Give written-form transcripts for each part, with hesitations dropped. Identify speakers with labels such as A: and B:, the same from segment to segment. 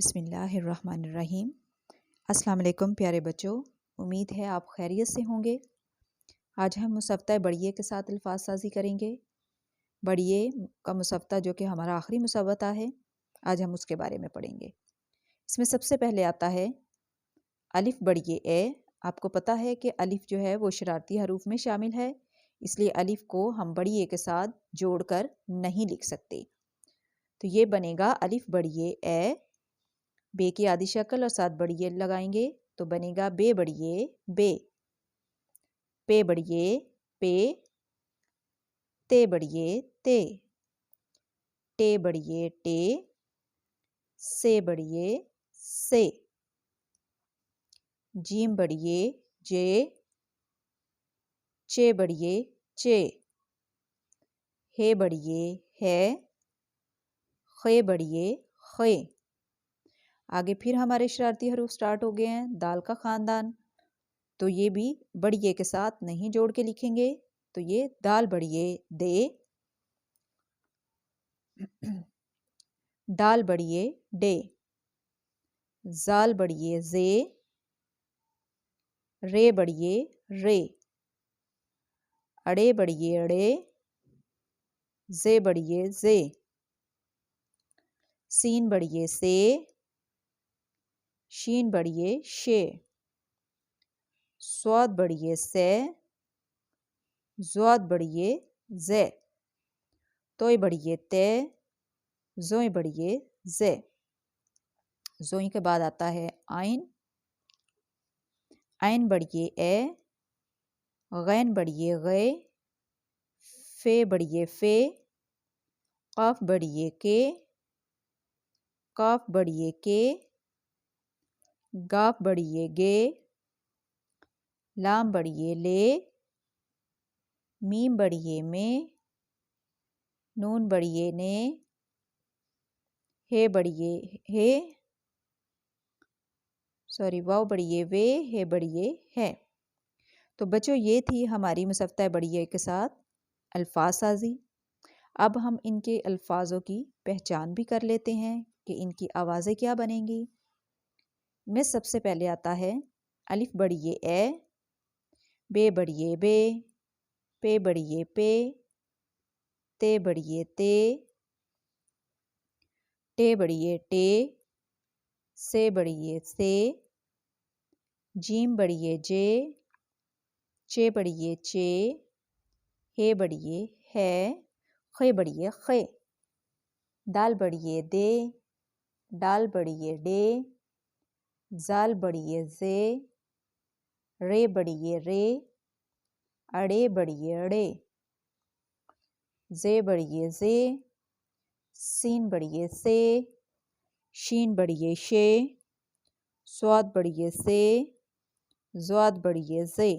A: बिस्मिल्लाहिर्रहमानिर्रहीम। अस्सलाम वालेकुम प्यारे बच्चों, उम्मीद है आप खैरियत से होंगे। आज हम मुसफ्ता बड़िए के साथ अल्फाज साजी करेंगे। बड़िए का मुसफ्ता जो कि हमारा आखिरी मुसव्वता है, आज हम उसके बारे में पढ़ेंगे। इसमें सबसे पहले आता है अलिफ बड़िए ए। आपको पता है कि अलिफ जो है वो शरारती हरूफ में शामिल है, इसलिए अलिफ को हम बड़िए के साथ जोड़कर नहीं लिख सकते। तो ये बनेगा अलिफ बड़िए ए। बे की आधी शक्ल और साथ बड़िए लगाएंगे तो बनेगा बे बड़िए बे। पे बड़िए पे। ते बड़िए ते। टे बड़िए टे। से बड़िए से। जीम बड़िए जे। चे बड़िए चे। हे बड़िए है। खे बड़िए खे। आगे फिर हमारे शरारती हरूफ स्टार्ट हो गए हैं। दाल का ख़ानदान, तो ये भी बड़िए के साथ नहीं जोड़ के लिखेंगे, तो ये दाल बड़िए दे। डाल बड़िए डे। जाल बड़िए जे। रे बड़िए रे। अड़े बड़िए अड़े। जे बड़िए जे। सीन बड़िए से। शीन बड़िए शे। स्वाद बड़िए से। ज़्वाद बड़िए जे। तोय बड़िए ते। जोय बड़िए जे। जोई के बाद आता है आइन। आइन बड़िए ए। गैन बड़िए गे। फे बड़िए फे। काफ बड़िए के। काफ बड़िए के। गाफ बड़िए गे। लाम बड़िए ले। मीम बड़िए में। नून बड़िए ने। हे बड़िए हे। वाव बड़िए वे। हे बड़िए है। तो बच्चों, ये थी हमारी मुसफ्ता बड़िए के साथ अल्फाज साजी। अब हम इनके अल्फाजों की पहचान भी कर लेते हैं कि इनकी आवाज़ें क्या बनेंगी। में सबसे पहले आता है अलिफ बड़िए ए। बे बड़िए बे। पे बड़िए पे। ते बड़िए ते। टे बड़िए टे। से बड़िए से। जीम बड़िए जे। चे बड़िए चे। हे बड़िए है। खे बड़िए खे। दाल बड़िए दे। डाल बड़िए डे। जाल बड़िए जे। रे बड़िए रे। अड़े बड़िए अड़े। जे बड़िए जे। सीन बड़िए से। शीन बड़िए शे। स्वाद बड़िए से। ज़्वाद बड़िए जे।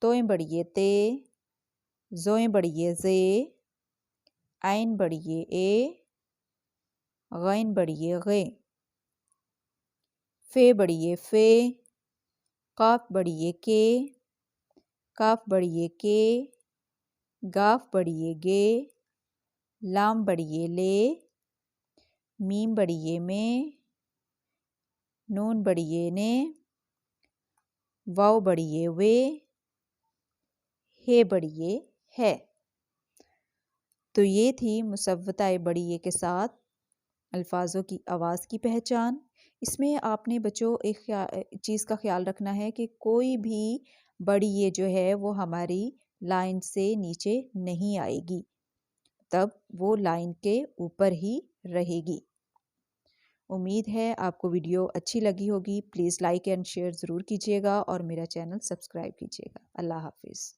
A: तोय बड़िए ते। जोय बड़िए जे। आइन बड़िए ए। गैन बड़िए गे। फे बड़िए फे। काफ बड़िए के। काफ बड़िए के। गाफ बड़िए गे। लाम बड़िए ले। मीम बड़िए में। नून बड़िए ने। वाव बड़िए वे। हे बड़िए है। तो ये थी मुसव्वता बड़िए के साथ अल्फाजों की आवाज़ की पहचान। इसमें आपने बच्चों एक चीज़ का ख्याल रखना है कि कोई भी बड़िए जो है वो हमारी लाइन से नीचे नहीं आएगी, तब वो लाइन के ऊपर ही रहेगी। उम्मीद है आपको वीडियो अच्छी लगी होगी। प्लीज़ लाइक एंड शेयर ज़रूर कीजिएगा और मेरा चैनल सब्सक्राइब कीजिएगा। अल्लाह हाफिज़।